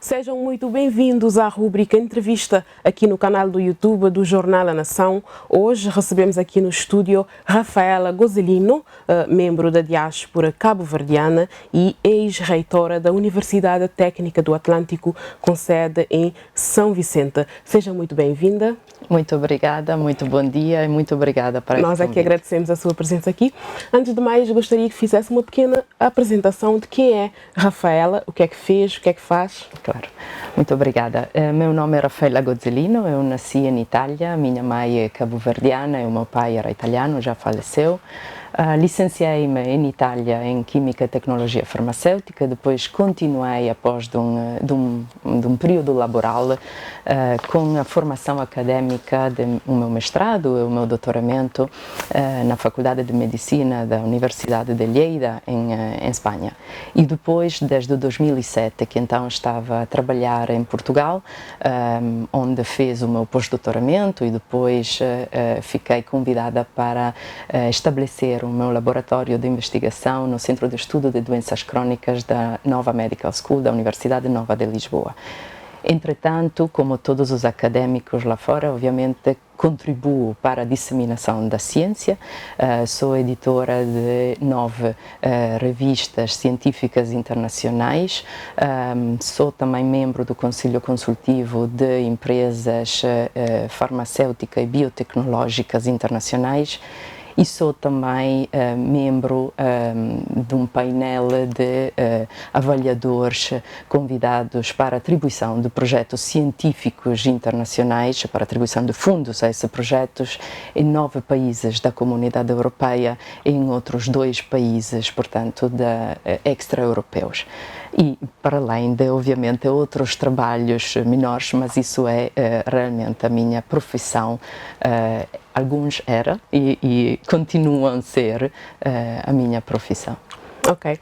Sejam muito bem-vindos à rubrica Entrevista aqui no canal do YouTube do Jornal A Nação. Hoje recebemos aqui no estúdio Rafaela Gozelino, membro da diáspora cabo-verdiana e ex-reitora da Universidade Técnica do Atlântico, com sede em São Vicente. Seja muito bem-vinda. Muito obrigada, muito bom dia e muito obrigada para Nós aqui agradecemos a sua presença aqui. Antes de mais, gostaria que fizesse uma pequena apresentação de quem é Rafaela, o que é que fez, o que é que faz. Claro, muito obrigada. Meu nome é Rafaela Gozelino, eu nasci em Itália, minha mãe é cabo-verdiana e o meu pai era italiano, já faleceu. Licenciei-me em Itália em Química e Tecnologia Farmacêutica, depois continuei após de um período laboral com a formação académica do meu mestrado e o meu doutoramento na Faculdade de Medicina da Universidade de Lleida, em Espanha. E depois, desde 2007, que então estava a trabalhar em Portugal, onde fiz o meu pós-doutoramento e depois fiquei convidada para estabelecer o meu laboratório de investigação no Centro de Estudo de Doenças Crónicas da Nova Medical School da Universidade Nova de Lisboa. Entretanto, como todos os académicos lá fora, obviamente contribuo para a disseminação da ciência. Sou editora de 9 revistas científicas internacionais. Sou também membro do Conselho Consultivo de Empresas Farmacêuticas e Biotecnológicas Internacionais. E sou também membro de um painel de avaliadores convidados para a atribuição de projetos científicos internacionais, para a atribuição de fundos a esses projetos em 9 países da Comunidade Europeia e em outros 2 países, portanto, extra-europeus. E para além de, obviamente, outros trabalhos menores, mas isso é realmente a minha profissão. Alguns era e continuam a ser a minha profissão. Ok.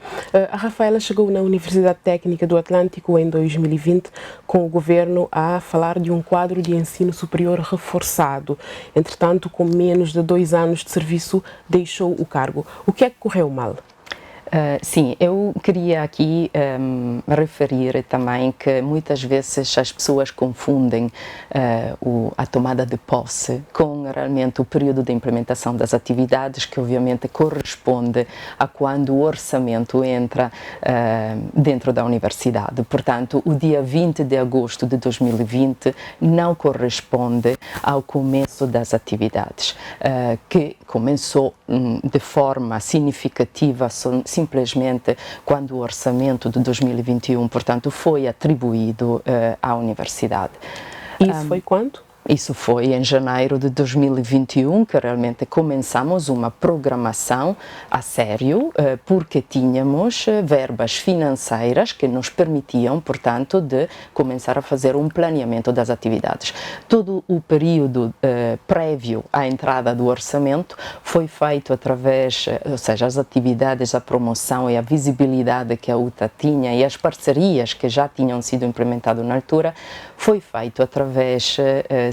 A Rafaela chegou na Universidade Técnica do Atlântico em 2020 com o governo a falar de um quadro de ensino superior reforçado. Entretanto, com menos de 2 anos de serviço, deixou o cargo. O que é que correu mal? Sim, eu queria aqui referir também que muitas vezes as pessoas confundem a tomada de posse com realmente o período de implementação das atividades, que obviamente corresponde a quando o orçamento entra dentro da universidade. Portanto, o dia 20 de agosto de 2020 não corresponde ao começo das atividades, que começou de forma significativa simplesmente quando o orçamento de 2021, portanto, foi atribuído à universidade. Isso foi quando? Isso foi em janeiro de 2021 que realmente começamos uma programação a sério, porque tínhamos verbas financeiras que nos permitiam, portanto, de começar a fazer um planeamento das atividades. Todo o período prévio à entrada do orçamento foi feito através, ou seja, as atividades, a promoção e a visibilidade que a UTA tinha e as parcerias que já tinham sido implementadas na altura, foi feito através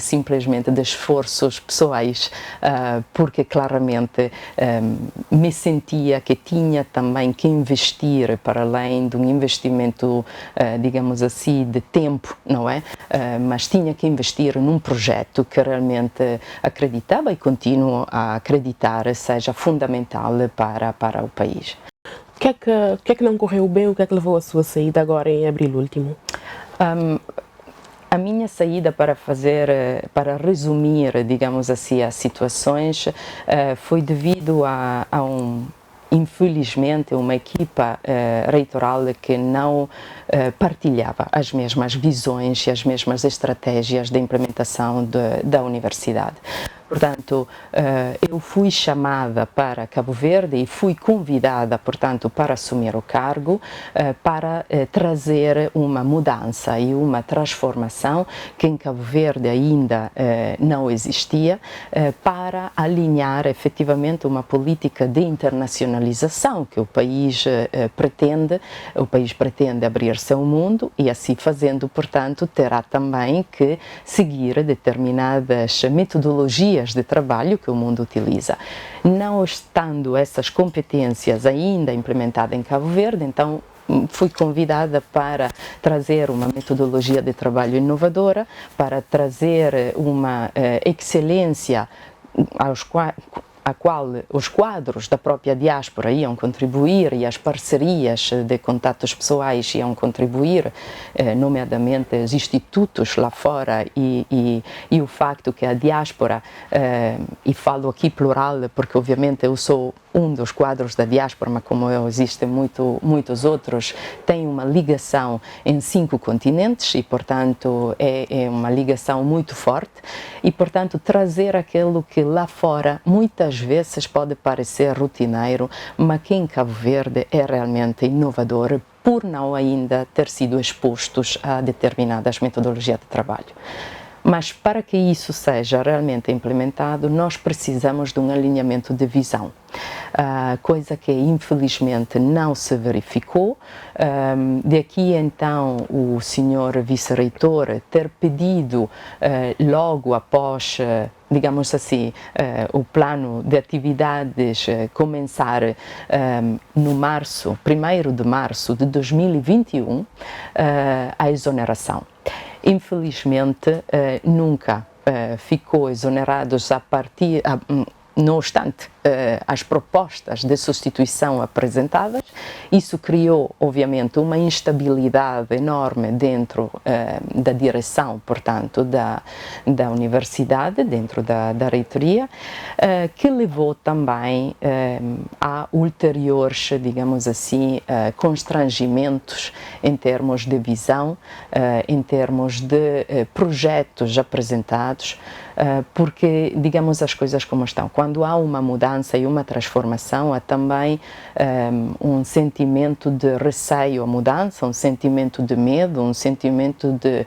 simplesmente de esforços pessoais, porque claramente me sentia que tinha também que investir para além de um investimento, digamos assim, de tempo, não é? Mas tinha que investir num projeto que realmente acreditava e continuo a acreditar seja fundamental para o país. O que é que não correu bem? O que é que levou a sua saída agora em abril último? A minha saída para resumir, digamos assim, as situações, foi devido infelizmente, uma equipa reitoral que não partilhava as mesmas visões e as mesmas estratégias de implementação da universidade. Portanto, eu fui chamada para Cabo Verde e fui convidada, portanto, para assumir o cargo, para trazer uma mudança e uma transformação que em Cabo Verde ainda não existia, para alinhar efetivamente uma política de internacionalização que o país pretende. O país pretende abrir-se ao mundo e, assim fazendo, portanto, terá também que seguir determinadas metodologias de trabalho que o mundo utiliza. Não estando essas competências ainda implementadas em Cabo Verde, então fui convidada para trazer uma metodologia de trabalho inovadora, para trazer uma excelência a qual os quadros da própria diáspora iam contribuir e as parcerias de contatos pessoais iam contribuir, nomeadamente os institutos lá fora e o facto que a diáspora, e falo aqui plural porque obviamente eu sou um dos quadros da diáspora, mas como eu existem muitos outros, tem uma ligação em 5 continentes e, portanto, é uma ligação muito forte e, portanto, trazer aquilo que lá fora muitas vezes pode parecer rotineiro, mas que em Cabo Verde é realmente inovador por não ainda ter sido expostos a determinadas metodologias de trabalho. Mas para que isso seja realmente implementado, nós precisamos de um alinhamento de visão, coisa que infelizmente não se verificou. Daqui então o senhor vice-reitor ter pedido logo após, digamos assim, o plano de atividades começar no março, 1º de março de 2021, a exoneração. Infelizmente, nunca ficou exonerados não obstante as propostas de substituição apresentadas. Isso criou, obviamente, uma instabilidade enorme dentro da direção, portanto, da universidade, dentro da reitoria, que levou também a ulteriores, digamos assim, constrangimentos em termos de visão, em termos de projetos apresentados, porque, digamos as coisas como estão, quando há uma mudança e uma transformação, há também um sentimento de receio à mudança, um sentimento de medo, um sentimento de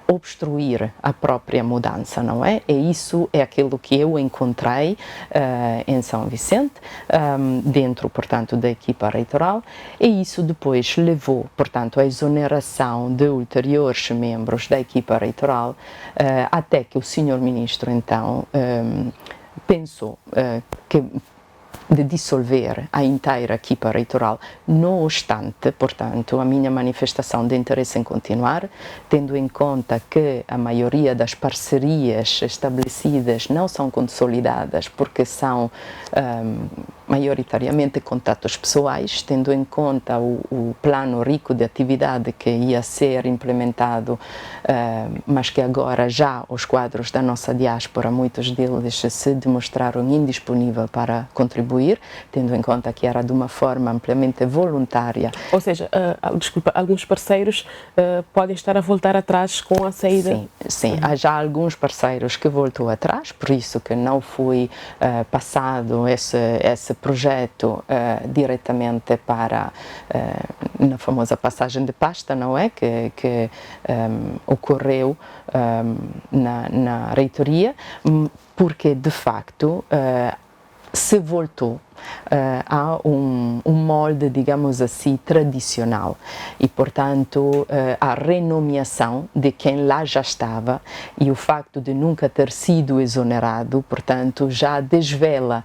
obstruir a própria mudança, não é? E isso é aquilo que eu encontrei em São Vicente, dentro, portanto, da equipa reitoral, e isso depois levou, portanto, à exoneração de ulteriores membros da equipa reitoral, até que o senhor ministro, então, pensou que de dissolver a inteira equipa reitoral, não obstante, portanto, a minha manifestação de interesse em continuar, tendo em conta que a maioria das parcerias estabelecidas não são consolidadas porque são maioritariamente contatos pessoais, tendo em conta o plano rico de atividade que ia ser implementado, mas que agora já os quadros da nossa diáspora, muitos deles se demonstraram indisponíveis para contribuir, tendo em conta que era de uma forma amplamente voluntária. Ou seja, desculpa, alguns parceiros podem estar a voltar atrás com a saída? Sim, há já alguns parceiros que voltou atrás, por isso que não foi passado esse projeto diretamente para na famosa passagem de pasta, não é? Que ocorreu na reitoria, porque de facto se voltou a um molde, digamos assim, tradicional e, portanto, a renomeação de quem lá já estava e o facto de nunca ter sido exonerado, portanto, já desvela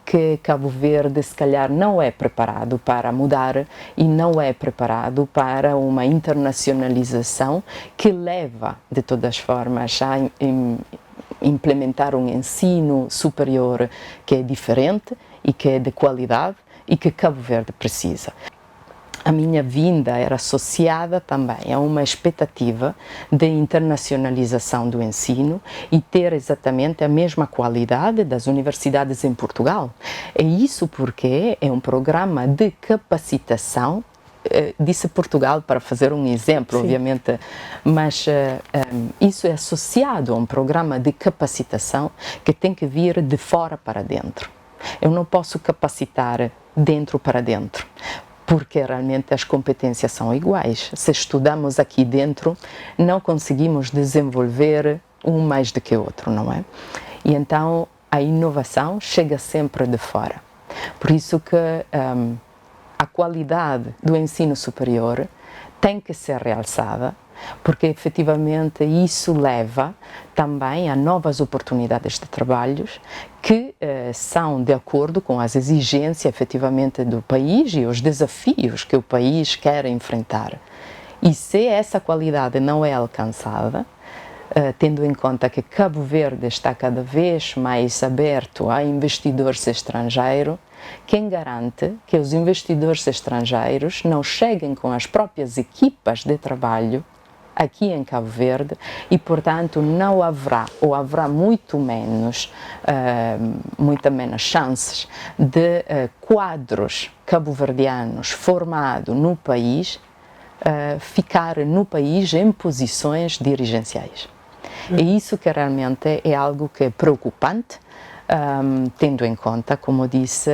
que Cabo Verde, se calhar, não é preparado para mudar e não é preparado para uma internacionalização que leva, de todas as formas, a implementar um ensino superior que é diferente e que é de qualidade e que Cabo Verde precisa. A minha vinda era associada também a uma expectativa de internacionalização do ensino e ter exatamente a mesma qualidade das universidades em Portugal. E isso porque é um programa de capacitação. Disse Portugal para fazer um exemplo, sim, obviamente, mas isso é associado a um programa de capacitação que tem que vir de fora para dentro. Eu não posso capacitar dentro para dentro, porque realmente as competências são iguais. Se estudamos aqui dentro, não conseguimos desenvolver um mais do que o outro, não é? E então a inovação chega sempre de fora. Por isso que a qualidade do ensino superior tem que ser realçada porque efetivamente isso leva também a novas oportunidades de trabalhos que são de acordo com as exigências efetivamente do país e os desafios que o país quer enfrentar. E se essa qualidade não é alcançada, tendo em conta que Cabo Verde está cada vez mais aberto a investidores estrangeiros, quem garante que os investidores estrangeiros não cheguem com as próprias equipas de trabalho aqui em Cabo Verde e, portanto, não haverá ou haverá muito menos chances de quadros cabo-verdianos formados no país ficar no país em posições dirigenciais. E isso que realmente é algo que é preocupante, tendo em conta, como disse,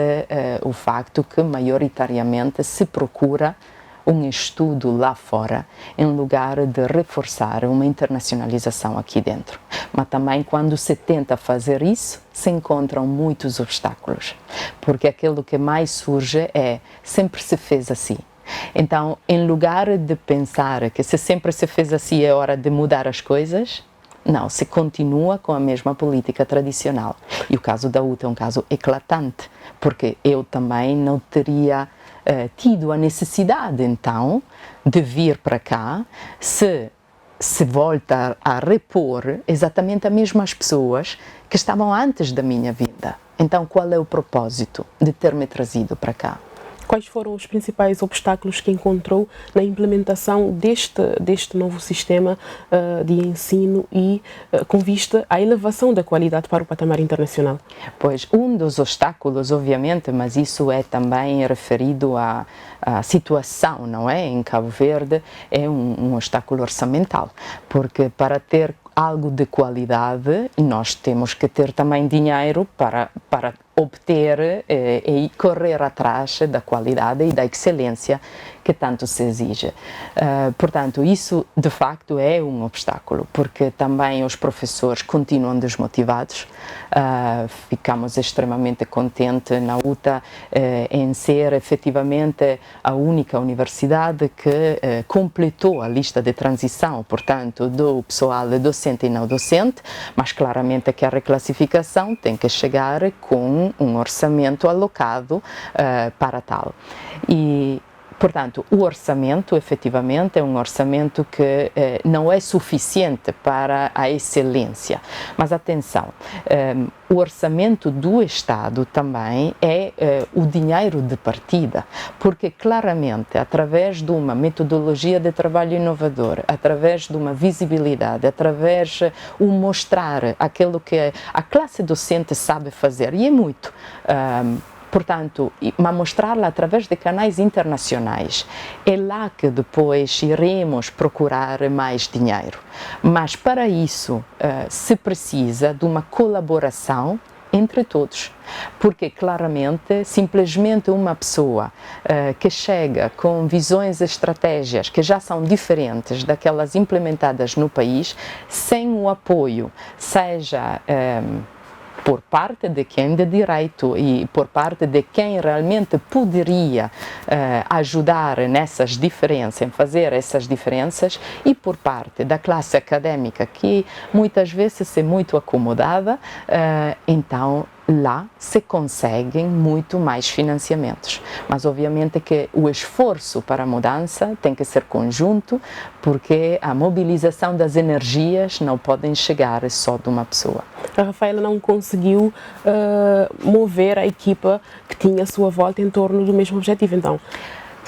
o facto que maioritariamente se procura um estudo lá fora, em lugar de reforçar uma internacionalização aqui dentro. Mas também quando se tenta fazer isso, se encontram muitos obstáculos, porque aquilo que mais surge é, sempre se fez assim. Então, em lugar de pensar que se sempre se fez assim é hora de mudar as coisas, não, se continua com a mesma política tradicional. E o caso da UTA é um caso eclatante, porque eu também não teria tido a necessidade, então, de vir para cá se volta a repor exatamente as mesmas pessoas que estavam antes da minha vinda. Então, qual é o propósito de ter-me trazido para cá? Quais foram os principais obstáculos que encontrou na implementação deste novo sistema de ensino e com vista à elevação da qualidade para o patamar internacional? Pois, um dos obstáculos, obviamente, mas isso é também referido à situação, não é? Em Cabo Verde, é um obstáculo orçamental, porque para ter algo de qualidade, nós temos que ter também dinheiro para obter e correr atrás da qualidade e da excelência que tanto se exige. Portanto, isso de facto é um obstáculo, porque também os professores continuam desmotivados. Ficamos extremamente contentes na UTA em ser efetivamente a única universidade que completou a lista de transição, portanto, do pessoal docente e não docente, mas claramente que a reclassificação tem que chegar com um orçamento alocado para tal. E, portanto, o orçamento, efetivamente, é um orçamento que não é suficiente para a excelência. Mas, atenção, o orçamento do Estado também é o dinheiro de partida, porque, claramente, através de uma metodologia de trabalho inovadora, através de uma visibilidade, através de mostrar aquilo que a classe docente sabe fazer, e é muito, portanto, mas mostrá-la através de canais internacionais. É lá que depois iremos procurar mais dinheiro. Mas para isso se precisa de uma colaboração entre todos, porque claramente, simplesmente uma pessoa que chega com visões e estratégias que já são diferentes daquelas implementadas no país, sem o apoio, seja por parte de quem de direito e por parte de quem realmente poderia ajudar nessas diferenças, em fazer essas diferenças, e por parte da classe académica, que muitas vezes é muito acomodada, então lá se conseguem muito mais financiamentos. Mas obviamente que o esforço para a mudança tem que ser conjunto, porque a mobilização das energias não podem chegar só de uma pessoa. A Rafaela não conseguiu mover a equipa que tinha à sua volta em torno do mesmo objetivo, então?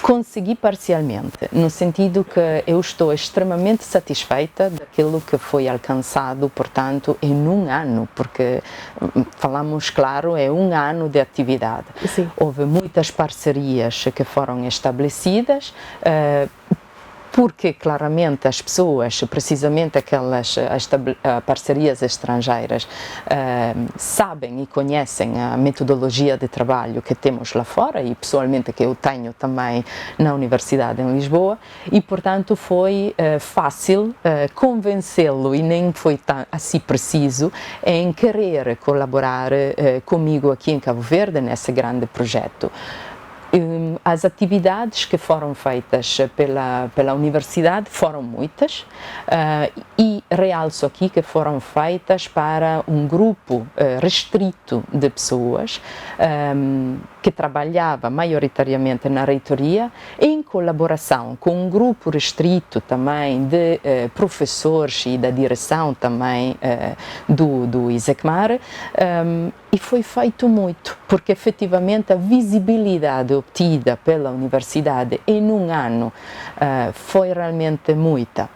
Consegui parcialmente, no sentido que eu estou extremamente satisfeita daquilo que foi alcançado, portanto, em um ano, porque falamos, claro, é um ano de atividade. Sim. Houve muitas parcerias que foram estabelecidas, porque claramente as pessoas, precisamente aquelas parcerias estrangeiras, sabem e conhecem a metodologia de trabalho que temos lá fora e pessoalmente que eu tenho também na Universidade em Lisboa, e portanto foi fácil convencê-lo, e nem foi tão assim preciso, em querer colaborar comigo aqui em Cabo Verde nesse grande projeto. as atividades que foram feitas pela universidade foram muitas, e realço aqui que foram feitas para um grupo restrito de pessoas que trabalhava maioritariamente na reitoria, em colaboração com um grupo restrito também de professores e da direção também do ISECMAR, e foi feito muito, porque efetivamente a visibilidade obtida pela universidade em um ano foi realmente muita,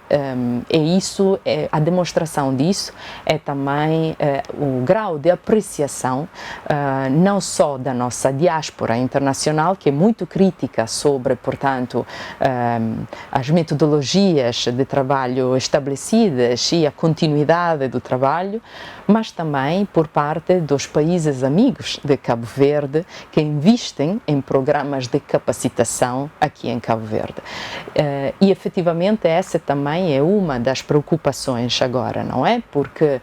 e isso, a demonstração disso é também o grau de apreciação não só da nossa diáspora internacional, que é muito crítica sobre, portanto, as metodologias de trabalho estabelecidas e a continuidade do trabalho, mas também por parte dos países amigos de Cabo Verde, que investem em programas de capacitação aqui em Cabo Verde. E efetivamente essa também é uma das preocupações agora, não é? Porque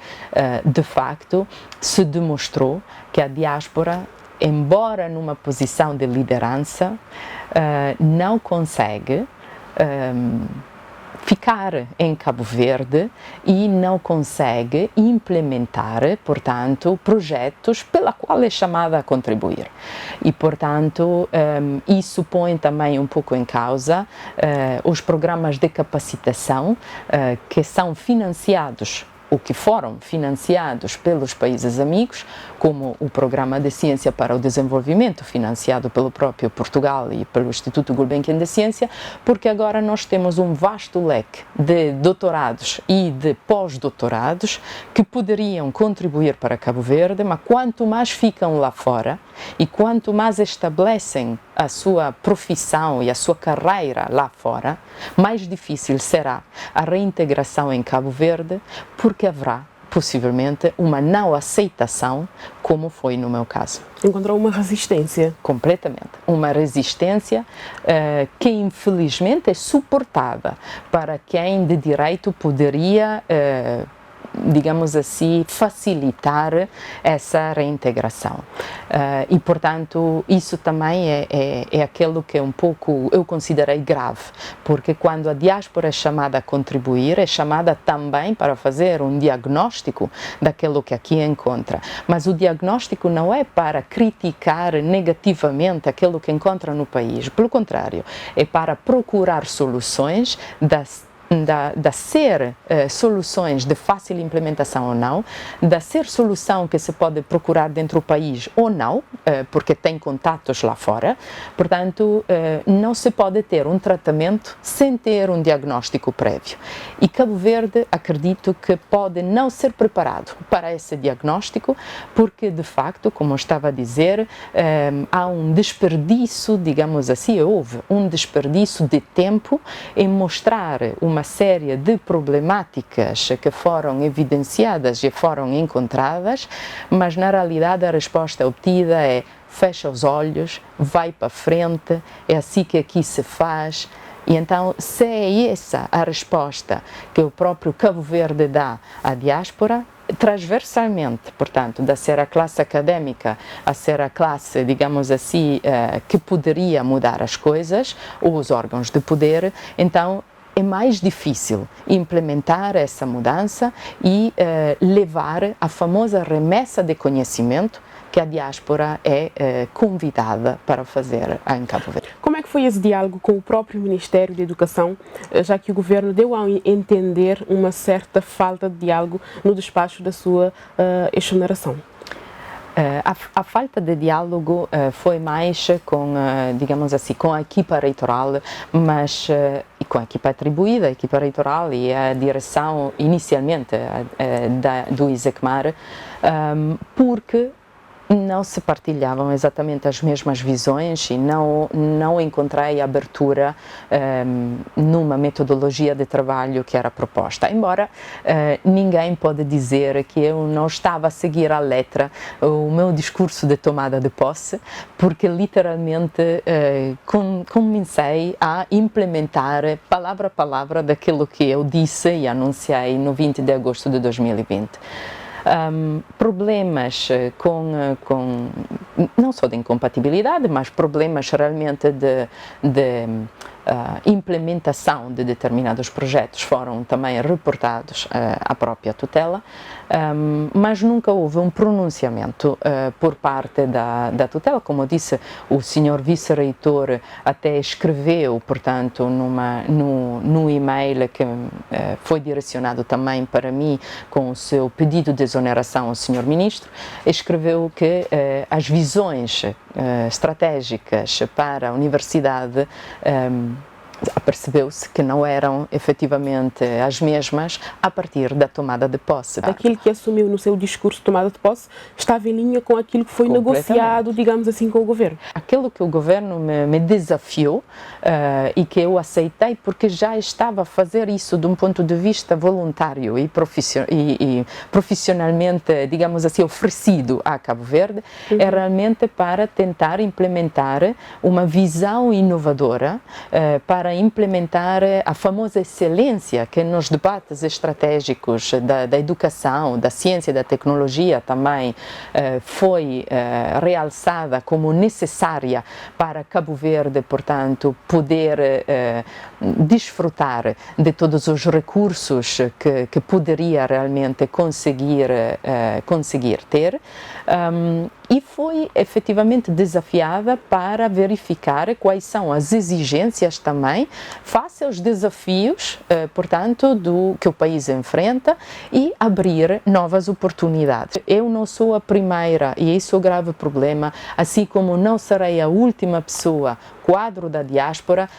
de facto se demonstrou que a diáspora, embora numa posição de liderança, não consegue ficar em Cabo Verde e não consegue implementar, portanto, projetos pela qual é chamada a contribuir. E, portanto, isso põe também um pouco em causa os programas de capacitação que são financiados, o que foram financiados pelos países amigos, como o Programa de Ciência para o Desenvolvimento, financiado pelo próprio Portugal e pelo Instituto Gulbenkian de Ciência, porque agora nós temos um vasto leque de doutorados e de pós-doutorados que poderiam contribuir para Cabo Verde, mas quanto mais ficam lá fora e quanto mais estabelecem a sua profissão e a sua carreira lá fora, mais difícil será a reintegração em Cabo Verde, porque haverá possivelmente uma não aceitação, como foi no meu caso. Encontrou uma resistência? Completamente. Uma resistência que infelizmente é suportada para quem de direito poderia digamos assim, facilitar essa reintegração. E, portanto, isso também é aquilo que um pouco eu considerei grave, porque quando a diáspora é chamada a contribuir, é chamada também para fazer um diagnóstico daquilo que aqui encontra. Mas o diagnóstico não é para criticar negativamente aquilo que encontra no país, pelo contrário, é para procurar soluções da ser soluções de fácil implementação ou não, da ser solução que se pode procurar dentro do país ou não, porque tem contatos lá fora. Portanto, não se pode ter um tratamento sem ter um diagnóstico prévio. E Cabo Verde, acredito que pode não ser preparado para esse diagnóstico, porque de facto, como eu estava a dizer, há um desperdício, digamos assim, houve um desperdício de tempo em mostrar uma série de problemáticas que foram evidenciadas e foram encontradas, mas na realidade a resposta obtida é: fecha os olhos, vai para frente, é assim que aqui se faz. E então, se é essa a resposta que o próprio Cabo Verde dá à diáspora, transversalmente, portanto, da ser a classe académica a ser a classe, digamos assim, que poderia mudar as coisas, ou os órgãos de poder, então é mais difícil implementar essa mudança e levar a famosa remessa de conhecimento que a diáspora é convidada para fazer em Cabo Verde. Como é que foi esse diálogo com o próprio Ministério da Educação, já que o governo deu a entender uma certa falta de diálogo no despacho da sua exoneração? A falta de diálogo foi mais com, digamos assim, com a equipa reitoral, mas e com a equipa atribuída, a equipa reitoral e a direção inicialmente do ISECMAR, porque não se partilhavam exatamente as mesmas visões e não encontrei abertura numa metodologia de trabalho que era proposta. Embora ninguém pode dizer que eu não estava a seguir à letra o meu discurso de tomada de posse, porque literalmente comecei a implementar palavra a palavra daquilo que eu disse e anunciei no 20 de agosto de 2020. Problemas com não só de incompatibilidade, mas problemas realmente de implementação de determinados projetos foram também reportados à própria tutela, mas nunca houve um pronunciamento por parte da tutela. Como disse, o senhor vice-reitor até escreveu, portanto, no e-mail que foi direcionado também para mim com o seu pedido de exoneração ao senhor ministro, escreveu que as visões estratégicas para a universidade percebeu-se que não eram efetivamente as mesmas a partir da tomada de posse. Aquilo que assumiu no seu discurso de tomada de posse estava em linha com aquilo que foi negociado, digamos assim, com o governo? Aquilo que o governo me desafiou e que eu aceitei, porque já estava a fazer isso de um ponto de vista voluntário e profissionalmente, digamos assim, oferecido a Cabo Verde, é realmente para tentar implementar uma visão inovadora para implementar a famosa excelência que nos debates estratégicos da educação, da ciência e da tecnologia também foi realçada como necessária para Cabo Verde, portanto, poder desfrutar de todos os recursos que poderia realmente conseguir ter. E foi efetivamente desafiada para verificar quais são as exigências também face aos desafios, portanto, que o país enfrenta e abrir novas oportunidades. Eu não sou a primeira, e isso é o grave problema, assim como não serei a última pessoa, quadro da diáspora,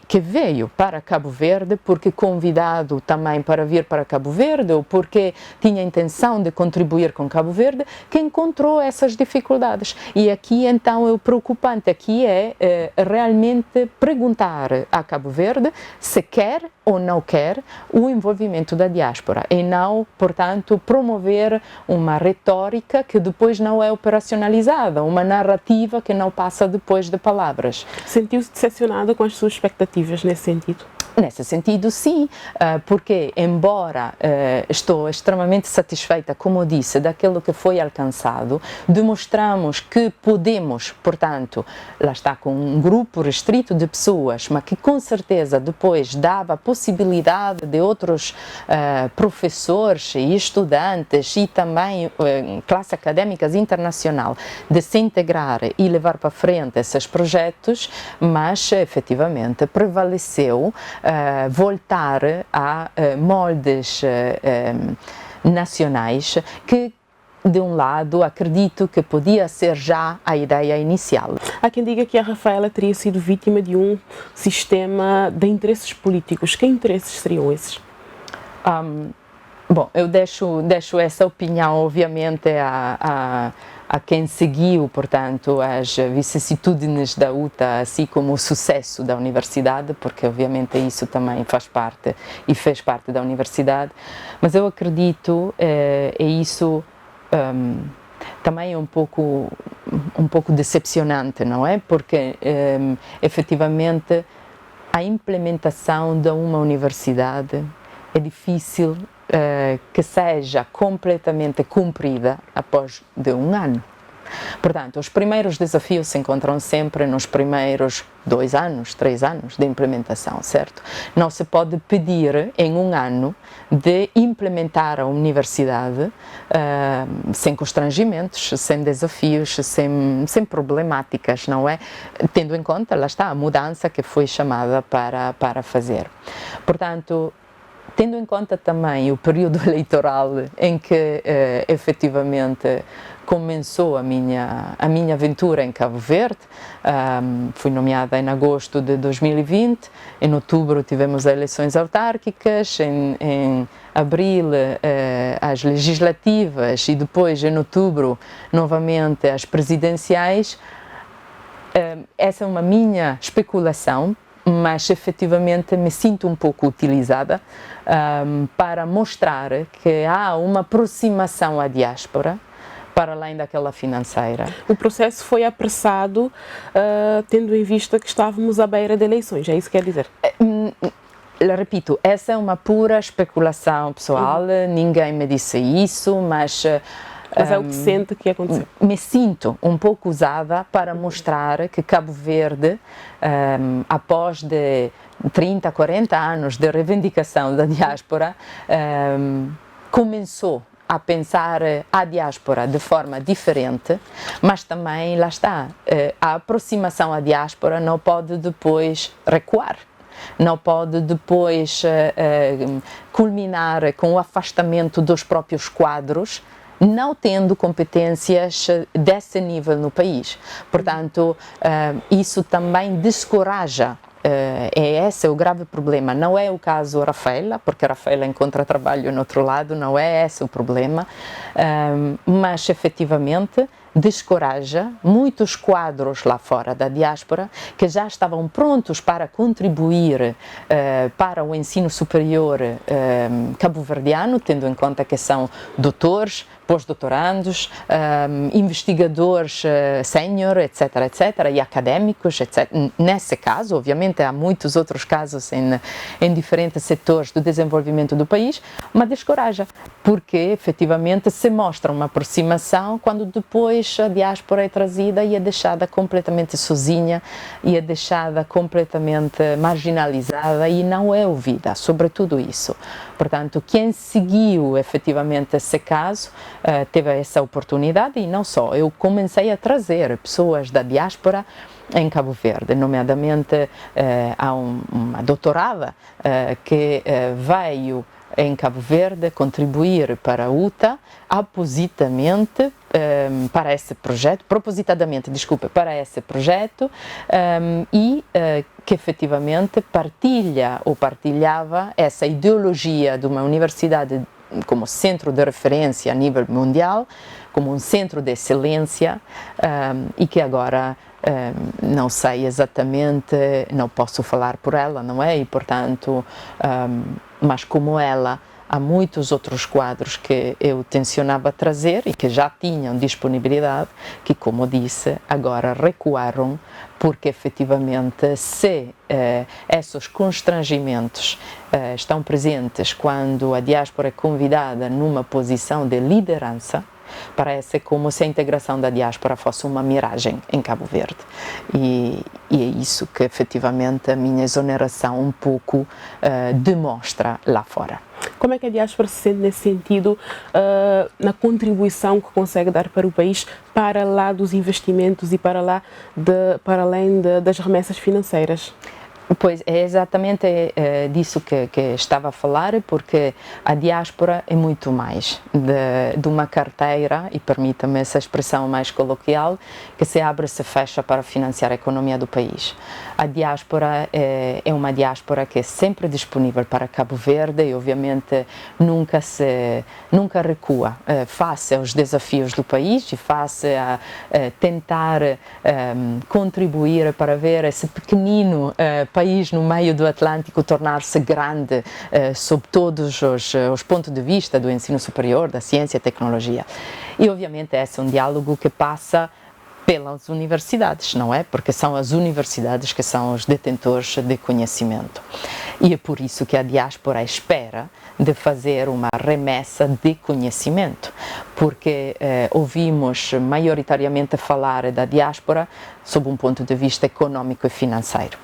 que veio para Cabo Verde, porque convidado também para vir para Cabo Verde ou porque tinha intenção de contribuir com Cabo Verde, que encontrou essas dificuldades. E aqui então o preocupante aqui é realmente perguntar a Cabo Verde se quer ou não quer o envolvimento da diáspora e não, portanto, promover uma retórica que depois não é operacionalizada, uma narrativa que não passa depois de palavras. Sentiu-se decepcionada com as suas expectativas nesse sentido? Nesse sentido, sim, porque embora estou extremamente satisfeita, como disse, daquilo que foi alcançado, demonstramos que podemos, portanto, lá está com um grupo restrito de pessoas, mas que com certeza depois dava a possibilidade de outros professores e estudantes e também classe académicas internacional de se integrar e levar para frente esses projetos, mas efetivamente prevaleceu voltar a moldes nacionais que, de um lado, acredito que podia ser já a ideia inicial. Há quem diga que a Rafaela teria sido vítima de um sistema de interesses políticos. Que interesses seriam esses? Bom, eu deixo essa opinião, obviamente, a quem seguiu, portanto, as vicissitudes da UTA, assim como o sucesso da universidade, porque obviamente isso também faz parte e fez parte da universidade, mas eu acredito, e isso também é um pouco decepcionante, não é? Porque efetivamente a implementação de uma universidade é difícil que seja completamente cumprida após de um ano. Portanto, os primeiros desafios se encontram sempre nos primeiros 2 anos, 3 anos de implementação, certo? Não se pode pedir em um ano de implementar a universidade sem constrangimentos, sem desafios, sem problemáticas, não é? Tendo em conta, lá está, a mudança que foi chamada para fazer. Portanto, tendo em conta também o período eleitoral em que efetivamente começou a minha aventura em Cabo Verde, fui nomeada em agosto de 2020, em outubro tivemos as eleições autárquicas, em abril as legislativas e depois em outubro novamente as presidenciais. Essa é uma minha especulação, mas efetivamente me sinto um pouco utilizada para mostrar que há uma aproximação à diáspora para além daquela financeira. O processo foi apressado, tendo em vista que estávamos à beira de eleições, é isso que quer dizer? repito, essa é uma pura especulação pessoal, ninguém me disse isso, mas é o que sente que aconteceu. Me sinto um pouco usada para mostrar que Cabo Verde, após de 30, 40 anos de reivindicação da diáspora, começou a pensar a diáspora de forma diferente, mas também, lá está, a aproximação à diáspora não pode depois recuar. Não pode depois culminar com o afastamento dos próprios quadros, não tendo competências desse nível no país. Portanto, isso também descoraja. Esse é o grave problema. Não é o caso Rafaela, porque a Rafaela encontra trabalho no outro lado, não é esse o problema, mas efetivamente descoraja muitos quadros lá fora da diáspora que já estavam prontos para contribuir para o ensino superior cabo-verdiano, tendo em conta que são doutores, pós-doutorandos, investigadores sénior, etc., e académicos, etc. Nesse caso, obviamente, há muitos outros casos em diferentes setores do desenvolvimento do país, mas descoraja, porque efetivamente se mostra uma aproximação quando depois a diáspora é trazida e é deixada completamente sozinha e é deixada completamente marginalizada e não é ouvida sobre tudo isso. Portanto, quem seguiu efetivamente esse caso teve essa oportunidade e não só. Eu comecei a trazer pessoas da diáspora em Cabo Verde, nomeadamente há uma doutorada que veio em Cabo Verde contribuir para a UTA propositadamente para esse projeto, para esse projeto e que efetivamente partilhava essa ideologia de uma universidade como centro de referência a nível mundial, como um centro de excelência e que agora não sei exatamente, não posso falar por ela, não é? E portanto, mas como ela, há muitos outros quadros que eu tencionava trazer e que já tinham disponibilidade, que como disse, agora recuaram, porque efetivamente se esses constrangimentos estão presentes quando a diáspora é convidada numa posição de liderança, parece como se a integração da diáspora fosse uma miragem em Cabo Verde e é isso que efetivamente a minha exoneração um pouco demonstra lá fora. Como é que a diáspora se sente nesse sentido, na contribuição que consegue dar para o país, para lá dos investimentos e para além das remessas financeiras? Pois, é exatamente disso que estava a falar, porque a diáspora é muito mais de uma carteira, e permita-me essa expressão mais coloquial, que se abre e se fecha para financiar a economia do país. A diáspora é uma diáspora que é sempre disponível para Cabo Verde e obviamente nunca recua face aos desafios do país e face a tentar contribuir para ver esse pequenino país no meio do Atlântico tornar-se grande sob todos os pontos de vista do ensino superior, da ciência e tecnologia. E obviamente esse é um diálogo que passa pelas universidades, não é? Porque são as universidades que são os detentores de conhecimento. E é por isso que a diáspora espera de fazer uma remessa de conhecimento, porque ouvimos maioritariamente falar da diáspora sob um ponto de vista econômico e financeiro.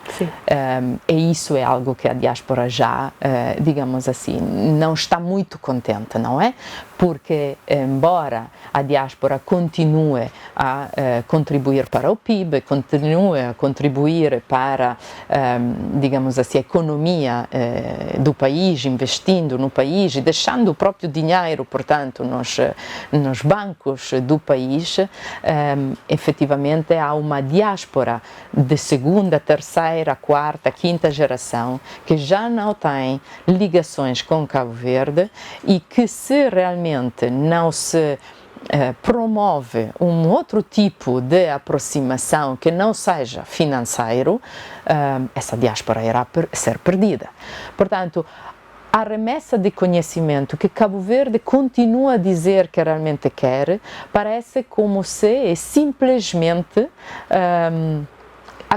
E isso é algo que a diáspora já, digamos assim, não está muito contente, não é? Porque, embora a diáspora continue a contribuir para o PIB, continue a contribuir para, digamos assim, a economia do país, investindo no país e deixando o próprio dinheiro, portanto, nos bancos do país, efetivamente há uma diáspora de segunda, terceira, quarta, quinta geração que já não tem ligações com Cabo Verde e que se realmente não se promove um outro tipo de aproximação que não seja financeiro, essa diáspora irá ser perdida. Portanto, a remessa de conhecimento que Cabo Verde continua a dizer que realmente quer, parece como se simplesmente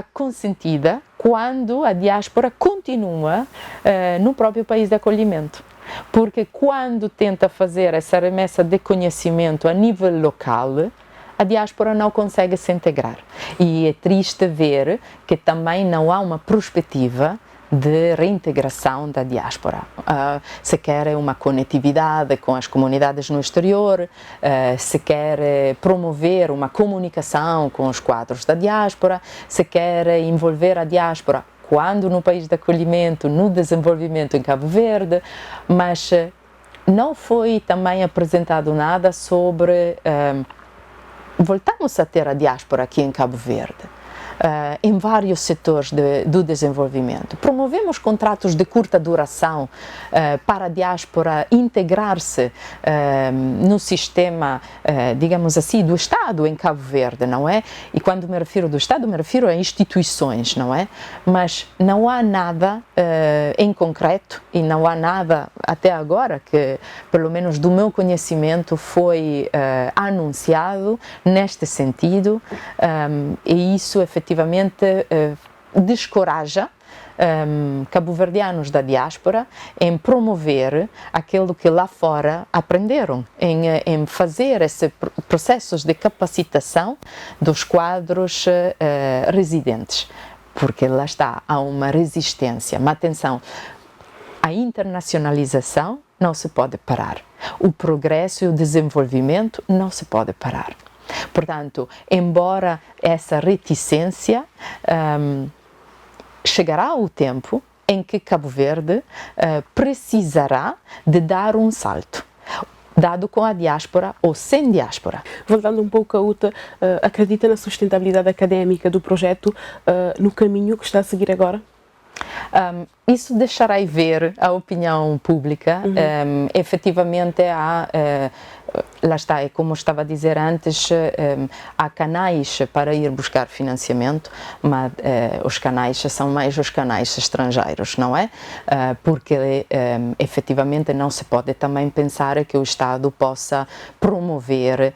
consentida quando a diáspora continua no próprio país de acolhimento. Porque quando tenta fazer essa remessa de conhecimento a nível local, a diáspora não consegue se integrar. E é triste ver que também não há uma perspectiva de reintegração da diáspora. Se quer uma conectividade com as comunidades no exterior, se quer promover uma comunicação com os quadros da diáspora, se quer envolver a diáspora quando no país de acolhimento, no desenvolvimento em Cabo Verde, mas não foi também apresentado nada sobre voltamos a ter a diáspora aqui em Cabo Verde. Em vários setores do desenvolvimento. Promovemos contratos de curta duração para a diáspora integrar-se no sistema, digamos assim, do Estado em Cabo Verde, não é? E quando me refiro do Estado, me refiro a instituições, não é? Mas não há nada em concreto e não há nada até agora que, pelo menos do meu conhecimento, foi anunciado neste sentido e isso efetivamente descoraja cabo-verdianos da diáspora em promover aquilo que lá fora aprenderam, em fazer esses processos de capacitação dos quadros residentes, porque lá está, há uma resistência. Mas atenção, a internacionalização não se pode parar, o progresso e o desenvolvimento não se pode parar. Portanto, embora essa reticência, chegará o tempo em que Cabo Verde precisará de dar um salto, dado com a diáspora ou sem diáspora. Voltando um pouco a UTA, acredita na sustentabilidade académica do projeto no caminho que está a seguir agora? Isso deixará ver a opinião pública. Efetivamente há, lá está, é como estava a dizer antes, há canais para ir buscar financiamento, mas os canais são mais os canais estrangeiros, não é? Porque efetivamente não se pode também pensar que o Estado possa promover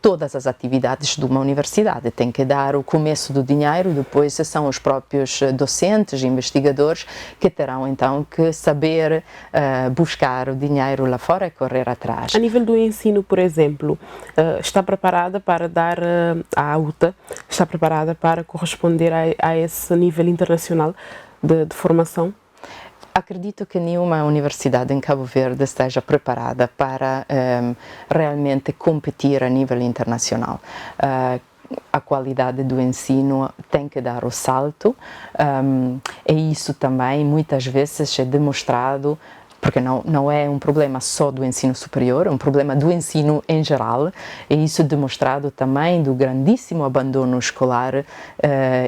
todas as atividades de uma universidade. Tem que dar o começo do dinheiro, depois são os próprios docentes, investigadores, que terão então que saber buscar o dinheiro lá fora e correr atrás. A nível do ensino, por exemplo, está preparada para dar a UTA, está preparada para corresponder a esse nível internacional de formação? Acredito que nenhuma universidade em Cabo Verde esteja preparada para realmente competir a nível internacional. A qualidade do ensino tem que dar o salto e isso também muitas vezes é demonstrado, porque não é um problema só do ensino superior, é um problema do ensino em geral, e isso é demonstrado também do grandíssimo abandono escolar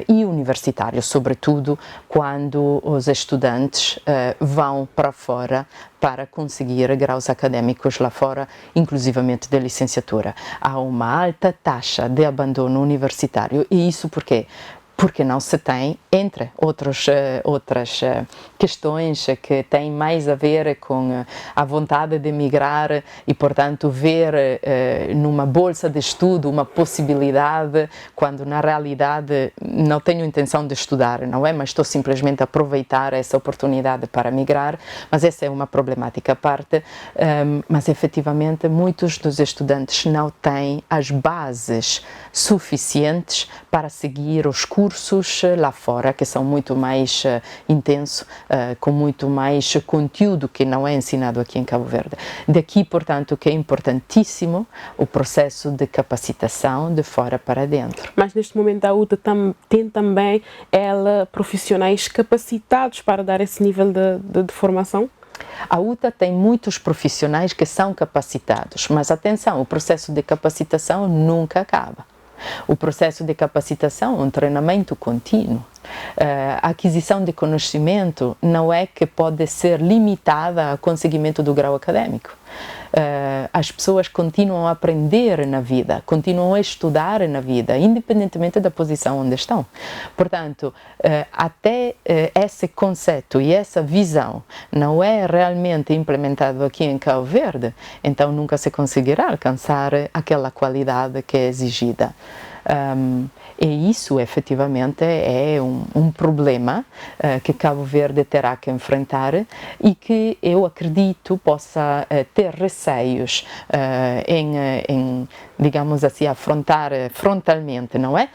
e universitário, sobretudo quando os estudantes vão para fora para conseguir graus académicos lá fora, inclusivamente de licenciatura. Há uma alta taxa de abandono universitário, e isso porque não se tem, entre outras questões que têm mais a ver com a vontade de emigrar e, portanto, ver numa bolsa de estudo uma possibilidade, quando na realidade não tenho intenção de estudar, não é? Mas estou simplesmente a aproveitar essa oportunidade para migrar, mas essa é uma problemática à parte, mas efetivamente muitos dos estudantes não têm as bases suficientes para seguir os cursos lá fora, que são muito mais intensos, com muito mais conteúdo que não é ensinado aqui em Cabo Verde. Daqui, portanto, que é importantíssimo o processo de capacitação de fora para dentro. Mas neste momento a UTA tem também profissionais capacitados para dar esse nível de formação? A UTA tem muitos profissionais que são capacitados, mas atenção, o processo de capacitação nunca acaba. O processo de capacitação é um treinamento contínuo. A aquisição de conhecimento não é que pode ser limitada ao conseguimento do grau académico. As pessoas continuam a aprender na vida, continuam a estudar na vida, independentemente da posição onde estão. Portanto, até esse conceito e essa visão não é realmente implementado aqui em Cabo Verde, então nunca se conseguirá alcançar aquela qualidade que é exigida. E isso, efetivamente, é um problema que Cabo Verde terá que enfrentar e que eu acredito possa ter receios em, digamos assim, afrontar frontalmente, não é?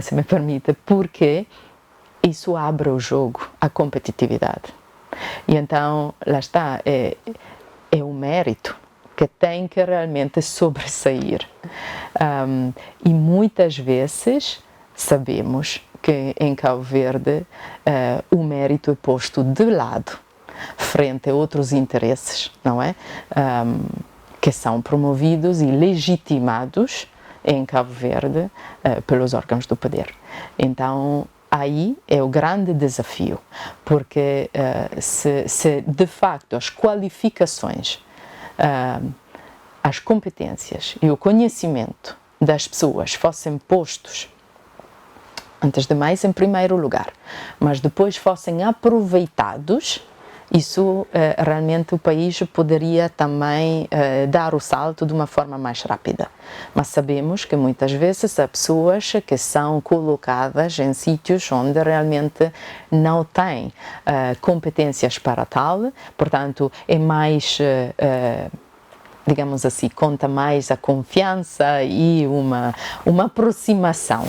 Se me permite, porque isso abre o jogo à competitividade. E então, lá está, é um mérito que tem que realmente sobressair. E muitas vezes sabemos que em Cabo Verde o mérito é posto de lado, frente a outros interesses, não é? Que são promovidos e legitimados em Cabo Verde pelos órgãos do poder. Então, aí é o grande desafio, porque se de facto as qualificações, as competências e o conhecimento das pessoas fossem postos, antes de mais, em primeiro lugar, mas depois fossem aproveitados, isso realmente o país poderia também dar o salto de uma forma mais rápida. Mas sabemos que muitas vezes há pessoas que são colocadas em sítios onde realmente não têm competências para tal, portanto é mais, digamos assim, conta mais a confiança e uma aproximação.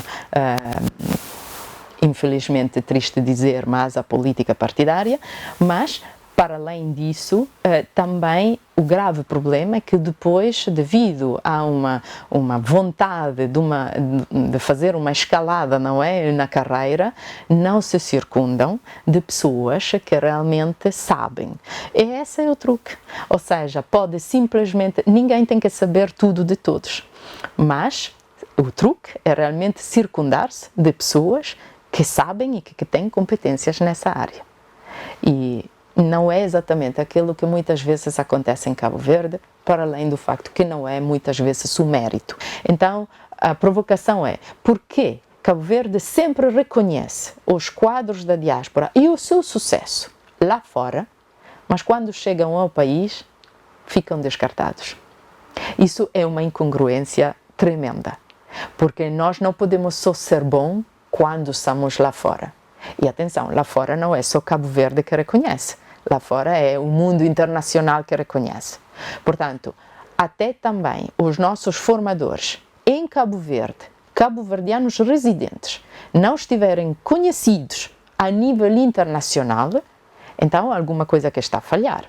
Infelizmente, triste dizer, mas a política partidária, mas, para além disso, também o grave problema é que depois, devido a uma vontade de fazer uma escalada, não é, na carreira, não se circundam de pessoas que realmente sabem. E esse é o truque. Ou seja, pode simplesmente, ninguém tem que saber tudo de todos, mas o truque é realmente circundar-se de pessoas que sabem e que têm competências nessa área. E não é exatamente aquilo que muitas vezes acontece em Cabo Verde, para além do facto que não é muitas vezes o mérito. Então, a provocação é, por que Cabo Verde sempre reconhece os quadros da diáspora e o seu sucesso lá fora, mas quando chegam ao país, ficam descartados? Isso é uma incongruência tremenda, porque nós não podemos só ser bom quando estamos lá fora. E atenção, lá fora não é só Cabo Verde que reconhece, lá fora é o mundo internacional que reconhece. Portanto, até também os nossos formadores em Cabo Verde, cabo-verdianos residentes, não estiverem conhecidos a nível internacional, então alguma coisa que está a falhar.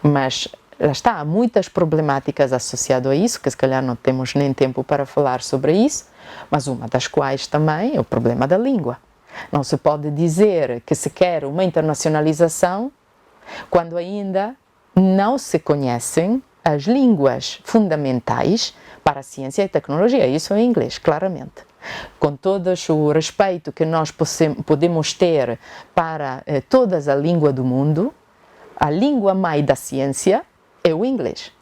Mas lá está, há muitas problemáticas associadas a isso, que se calhar não temos nem tempo para falar sobre isso, mas uma das quais também é o problema da língua. Não se pode dizer que se quer uma internacionalização quando ainda não se conhecem as línguas fundamentais para a ciência e a tecnologia. Isso é inglês, claramente. Com todo o respeito que nós podemos ter para todas as línguas do mundo, a língua mãe da ciência é o inglês.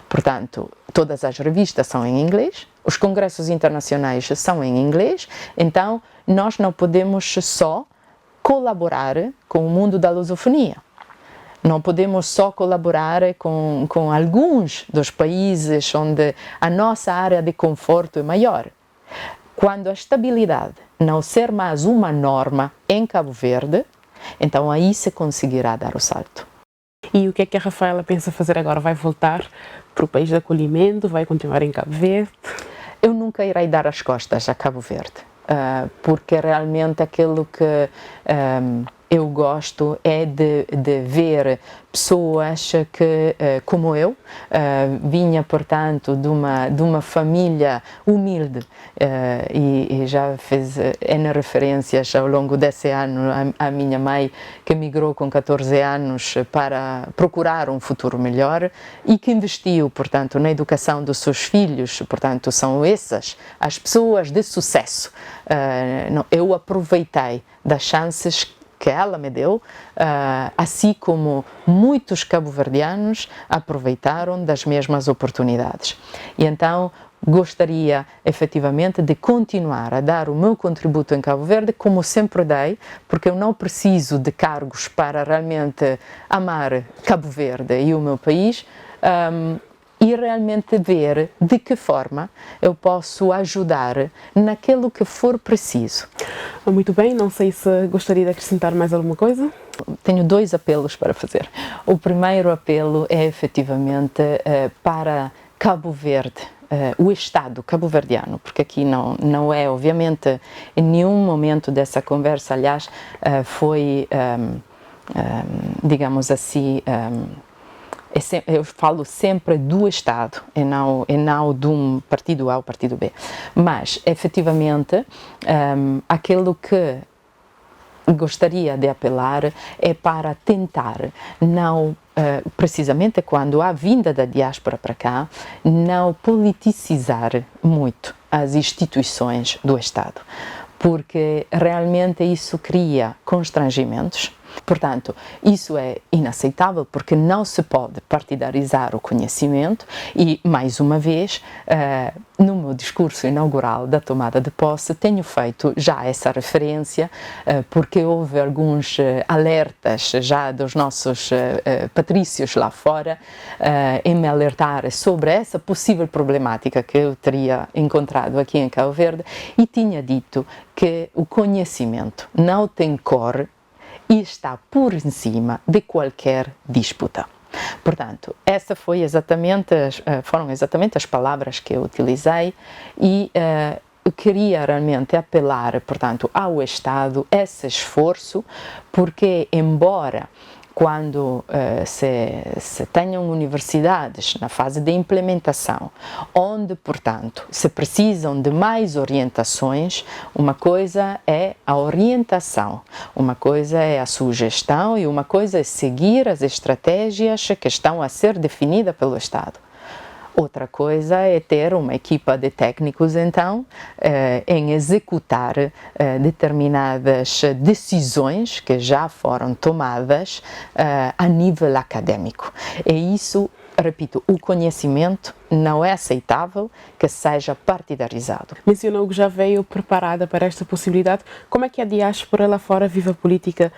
Portanto, todas as revistas são em inglês, os congressos internacionais são em inglês, então nós não podemos só colaborar com o mundo da lusofonia. Não podemos só colaborar com alguns dos países onde a nossa área de conforto é maior. Quando a estabilidade não ser mais uma norma em Cabo Verde, então aí se conseguirá dar o salto. E o que é que a Rafaela pensa fazer agora? Vai voltar para o país de acolhimento? Vai continuar em Cabo Verde? Eu nunca irei dar as costas a Cabo Verde, porque realmente aquilo que eu gosto é de ver pessoas que, como eu, vinha, portanto, de uma família humilde e já fez N referências ao longo desse ano à minha mãe, que migrou com 14 anos para procurar um futuro melhor e que investiu, portanto, na educação dos seus filhos. Portanto, são essas as pessoas de sucesso. Eu aproveitei das chances que ela me deu, assim como muitos cabo-verdianos aproveitaram das mesmas oportunidades. E então gostaria efetivamente de continuar a dar o meu contributo em Cabo Verde, como sempre dei, porque eu não preciso de cargos para realmente amar Cabo Verde e o meu país. e realmente ver de que forma eu posso ajudar naquilo que for preciso. Muito bem, não sei se gostaria de acrescentar mais alguma coisa. Tenho 2 apelos para fazer. O primeiro apelo é efetivamente para Cabo Verde, o Estado cabo-verdiano, porque aqui não é, obviamente, em nenhum momento dessa conversa, aliás, foi, digamos assim, eu falo sempre do Estado e não de um partido A ou partido B, mas efetivamente aquilo que gostaria de apelar é para tentar não, precisamente quando há vinda da diáspora para cá, não politicizar muito as instituições do Estado, porque realmente isso cria constrangimentos. Portanto, isso é inaceitável porque não se pode partidarizar o conhecimento e, mais uma vez, no meu discurso inaugural da tomada de posse, tenho feito já essa referência porque houve alguns alertas já dos nossos patrícios lá fora em me alertar sobre essa possível problemática que eu teria encontrado aqui em Cabo Verde e tinha dito que o conhecimento não tem cor e está por cima de qualquer disputa. Portanto, foram exatamente as palavras que eu utilizei e eu queria realmente apelar, portanto, ao Estado esse esforço, porque embora quando se tenham universidades na fase de implementação, onde, portanto, se precisam de mais orientações, uma coisa é a orientação, uma coisa é a sugestão e uma coisa é seguir as estratégias que estão a ser definidas pelo Estado. Outra coisa é ter uma equipa de técnicos, então, em executar determinadas decisões que já foram tomadas a nível acadêmico. E isso, repito, o conhecimento não é aceitável que seja partidarizado. Mencionou que já veio preparada para esta possibilidade. Como é que a diáspora lá fora vive a política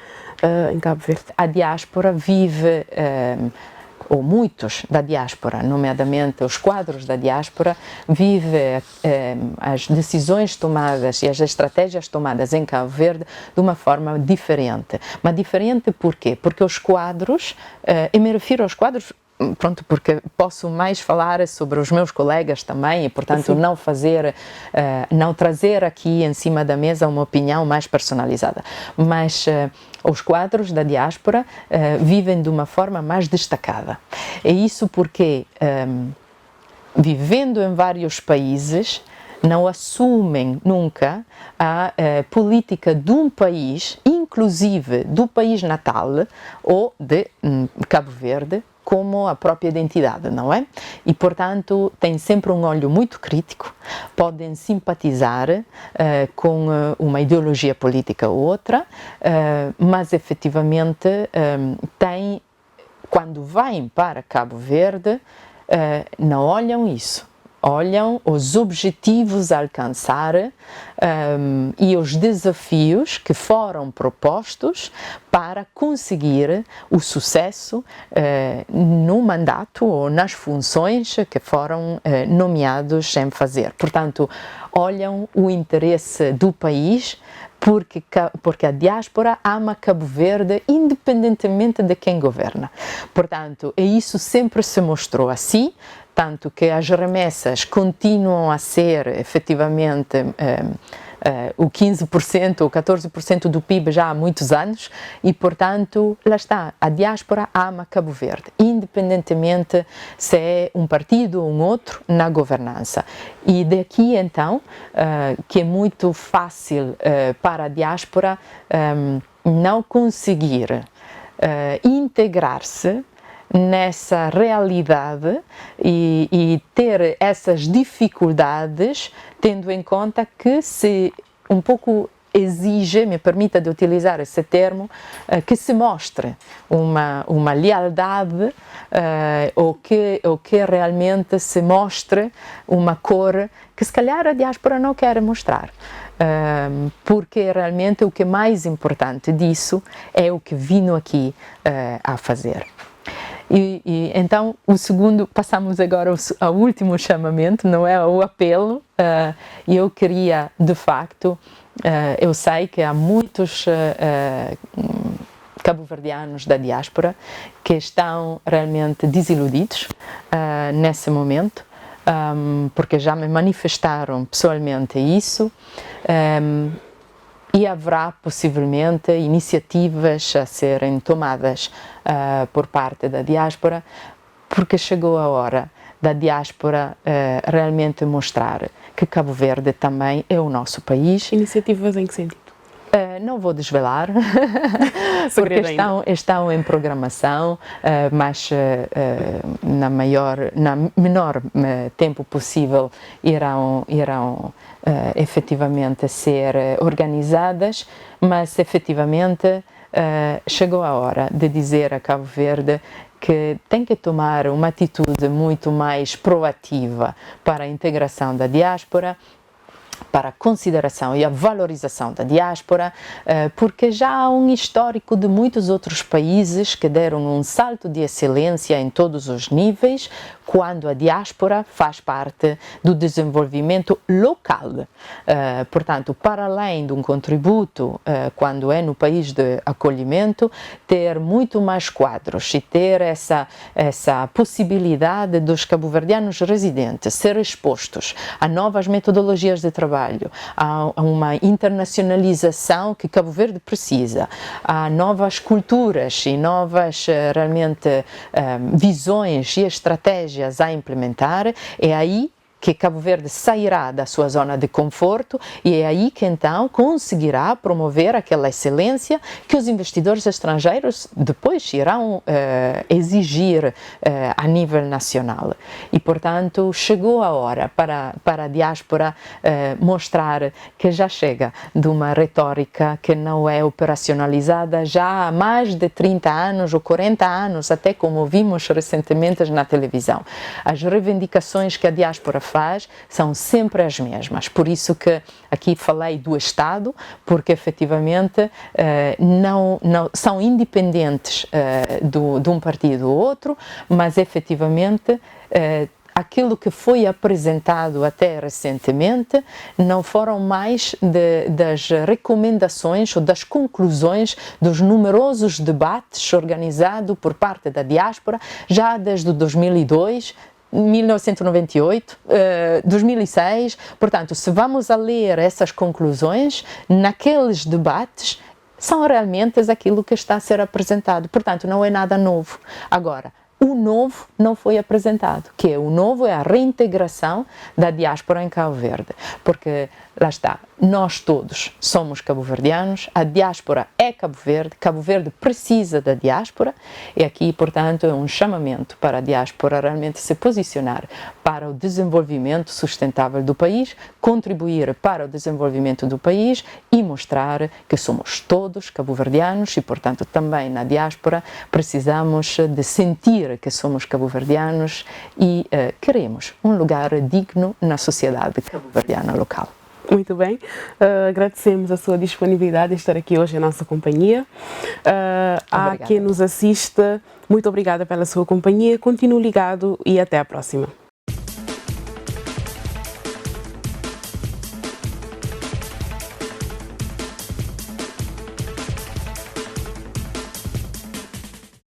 em Cabo Verde? A diáspora vive... ou muitos da diáspora, nomeadamente os quadros da diáspora, vive as decisões tomadas e as estratégias tomadas em Cabo Verde de uma forma diferente. Mas diferente por quê? Porque os quadros, e me refiro aos quadros, pronto, porque posso mais falar sobre os meus colegas também e, portanto, não trazer aqui em cima da mesa uma opinião mais personalizada. Mas os quadros da diáspora vivem de uma forma mais destacada. E isso porque, vivendo em vários países, não assumem nunca a política de um país, inclusive do país natal ou de Cabo Verde, como a própria identidade, não é? E, portanto, têm sempre um olho muito crítico, podem simpatizar com uma ideologia política ou outra, mas, efetivamente, quando vêm para Cabo Verde, não olham isso. Olham os objetivos a alcançar e os desafios que foram propostos para conseguir o sucesso no mandato ou nas funções que foram nomeados em fazer. Portanto, olham o interesse do país porque a diáspora ama Cabo Verde independentemente de quem governa. Portanto, e isso sempre se mostrou assim, tanto que as remessas continuam a ser efetivamente o 15% ou 14% do PIB já há muitos anos e, portanto, lá está, a diáspora ama Cabo Verde, independentemente se é um partido ou um outro na governança. E daqui, então, que é muito fácil para a diáspora não conseguir integrar-se nessa realidade e ter essas dificuldades, tendo em conta que se um pouco exige, me permita de utilizar esse termo, que se mostre uma lealdade ou que realmente se mostre uma cor que se calhar a diáspora não quer mostrar. Porque realmente o que é mais importante disso é o que vim aqui a fazer. Então, o segundo, passamos agora ao último chamamento, não é? O apelo. Eu queria, de facto, eu sei que há muitos cabo-verdianos da diáspora que estão realmente desiludidos nesse momento, porque já me manifestaram pessoalmente isso. E haverá possivelmente iniciativas a serem tomadas por parte da diáspora, porque chegou a hora da diáspora realmente mostrar que Cabo Verde também é o nosso país. Iniciativas em que sentido? Não vou desvelar, porque estão em programação, mas na menor tempo possível irão efetivamente ser organizadas, mas efetivamente chegou a hora de dizer a Cabo Verde que tem que tomar uma atitude muito mais proativa para a integração da diáspora, para a consideração e a valorização da diáspora, porque já há um histórico de muitos outros países que deram um salto de excelência em todos os níveis, quando a diáspora faz parte do desenvolvimento local. Portanto, para além de um contributo, quando é no país de acolhimento, ter muito mais quadros e ter essa possibilidade dos cabo-verdianos residentes ser expostos a novas metodologias de trabalho, a uma internacionalização que Cabo Verde precisa, a novas culturas e novas realmente visões e estratégias a implementar, é aí que Cabo Verde sairá da sua zona de conforto e é aí que então conseguirá promover aquela excelência que os investidores estrangeiros depois irão exigir a nível nacional. E, portanto, chegou a hora para a diáspora mostrar que já chega de uma retórica que não é operacionalizada já há mais de 30 anos ou 40 anos, até como vimos recentemente na televisão. As reivindicações que a diáspora faz são sempre as mesmas, por isso que aqui falei do Estado, porque efetivamente não são independentes de um partido ou outro, mas efetivamente aquilo que foi apresentado até recentemente não foram mais das recomendações ou das conclusões dos numerosos debates organizados por parte da diáspora já desde 2002, 1998, 2006, portanto, se vamos a ler essas conclusões, naqueles debates, são realmente aquilo que está a ser apresentado, portanto, não é nada novo. Agora, o novo não foi apresentado, que o novo é a reintegração da diáspora em Cabo Verde, porque lá está, nós todos somos cabo-verdianos, a diáspora é Cabo Verde precisa da diáspora e aqui, portanto, é um chamamento para a diáspora realmente se posicionar para o desenvolvimento sustentável do país, contribuir para o desenvolvimento do país e mostrar que somos todos cabo-verdianos e, portanto, também na diáspora precisamos de sentir que somos cabo-verdianos e queremos um lugar digno na sociedade cabo-verdiana local. Muito bem, agradecemos a sua disponibilidade de estar aqui hoje em nossa companhia. A quem nos assiste, muito obrigada pela sua companhia, continue ligado e até a próxima.